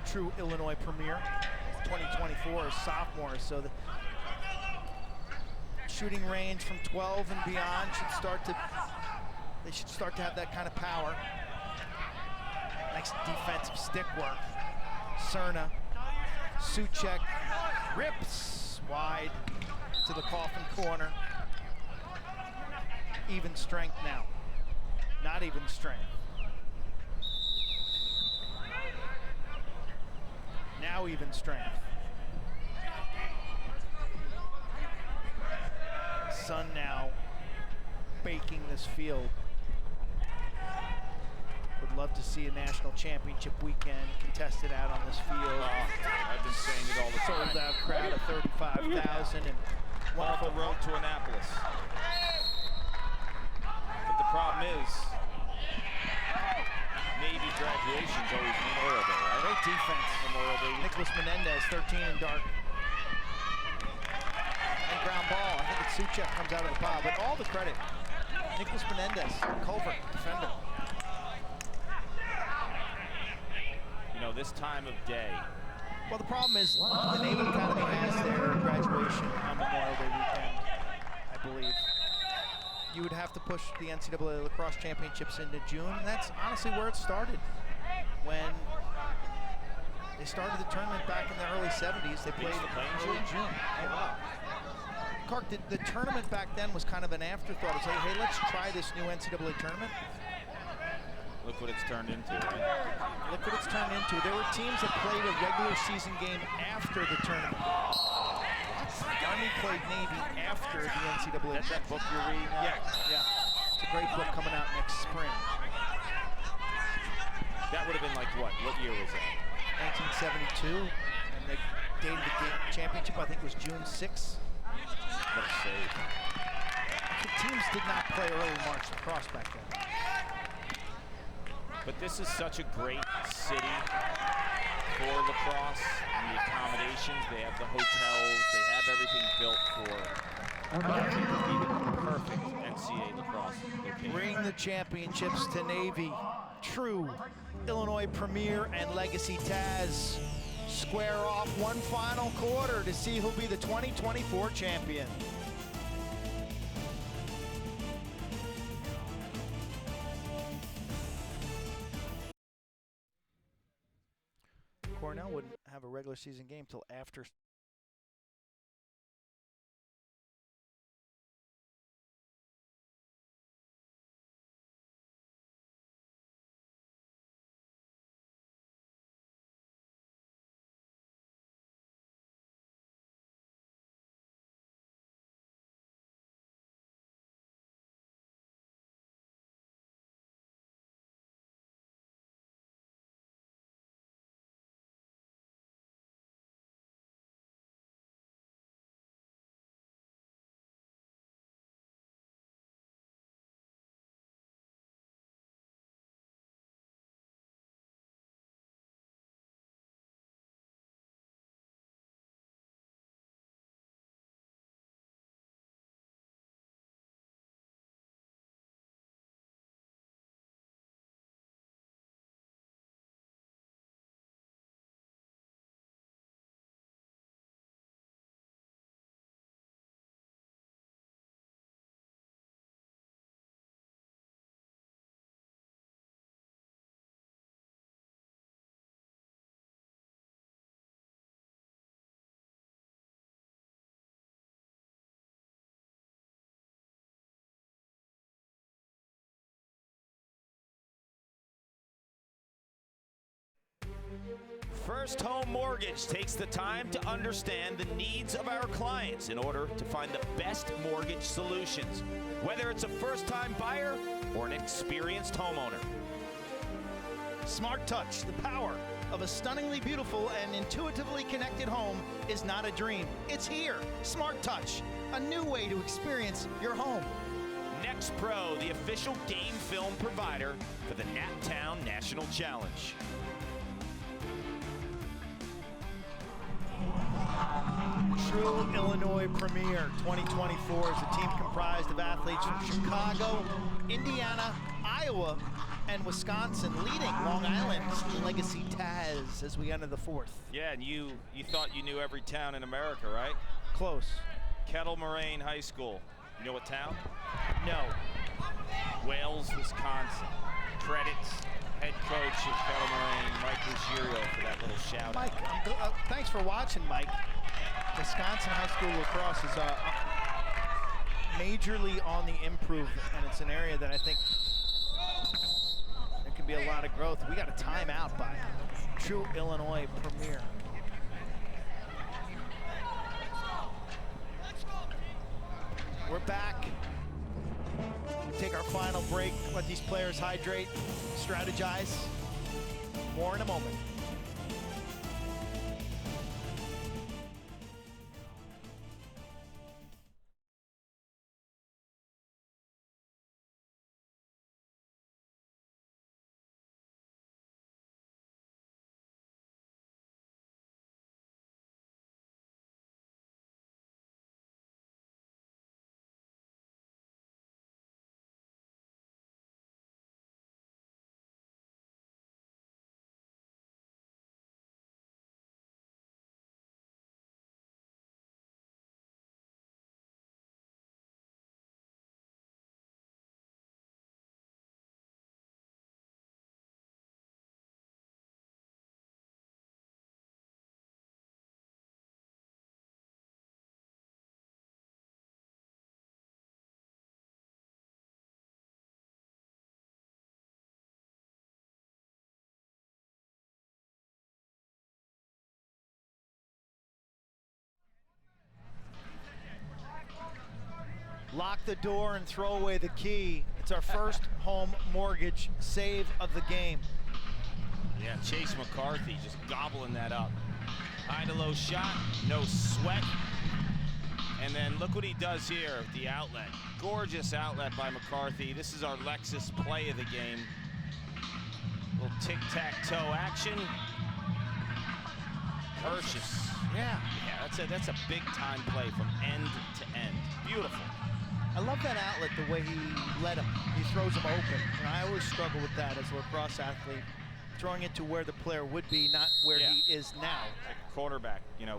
true Illinois Premier 2024 as sophomores. So the shooting range from 12 and beyond should start to have that kind of power. Nice defensive stick work. Cerna, Suchek, rips wide. to the coffin corner. Even strength now. Not even strength. Now even strength. Sun now baking this field. Would love to see a national championship weekend contested out on this field. I've been saying it all the time. Sold out crowd of 35,000 and Off the road to Annapolis. But the problem is, Navy graduation's always Memorial Day, right? Great defense. Memorial Day. Nicholas Menendez, 13 and dark. And ground ball. I think it's Suchek comes out of the pile, but all the credit. Nicholas Menendez, Culver, defender. You know, this time of day. Well, the problem is the Naval Academy has their graduation on Memorial Day weekend, I believe. You would have to push the NCAA lacrosse championships into June. And that's honestly where it started. When they started the tournament back in the early 70s, they played early June. Oh, wow. Clark, the tournament back then was kind of an afterthought. It's like, hey, let's try this new NCAA tournament. Look what it's turned into, right? Look what it's turned into. There were teams that played a regular season game after the tournament. Army played Navy after the NCAA. That's that book you're reading? Yeah. It's a great book coming out next spring. That would have been like what? What year was that? 1972. And the date of the championship, I think, was June 6th. What a save. The teams did not play early March lacrosse back then. But this is such a great city for lacrosse and the accommodations. They have the hotels. They have everything built for the perfect NCAA lacrosse location. Bring the championships to Navy. True Illinois Premier and Legacy Taz square off one final quarter to see who'll be the 2024 champion. Cornell wouldn't have a regular season game till after First Home Mortgage takes the time to understand the needs of our clients in order to find the best mortgage solutions, whether it's a first-time buyer or an experienced homeowner. Smart Touch, the power of a stunningly beautiful and intuitively connected home is not a dream. It's here. Smart Touch, a new way to experience your home. Next Pro, the official game film provider for the Naptown National Challenge. True Illinois Premier 2024 is a team comprised of athletes from Chicago, Indiana, Iowa, and Wisconsin, leading Long Island's Legacy Taz as we enter the fourth. Yeah, and you thought you knew every town in America, right? Close. Kettle Moraine High School. You know what town? No. Wales, Wisconsin. Credits head coach of Kettle Moraine, Mike Ruggiero, for that little shout. Mike, thanks for watching, Mike. Wisconsin High School lacrosse is majorly on the improve, and it's an area that I think there can be a lot of growth. We got a timeout by true Illinois premier. We're back. We take our final break, let these players hydrate, strategize. More in a moment. Lock the door and throw away the key. It's our first home mortgage save of the game. Yeah, Chase McCarthy just gobbling that up. High to low shot, no sweat. And then look what he does here, the outlet. Gorgeous outlet by McCarthy. This is our Lexus play of the game. Little tic-tac-toe action. Hirsch's. Yeah, that's a big time play from end to end. Beautiful. I love that outlet, the way he let him. He throws him open. And I always struggle with that as a lacrosse athlete, throwing it to where the player would be, not where he is now. Like a quarterback, you know, with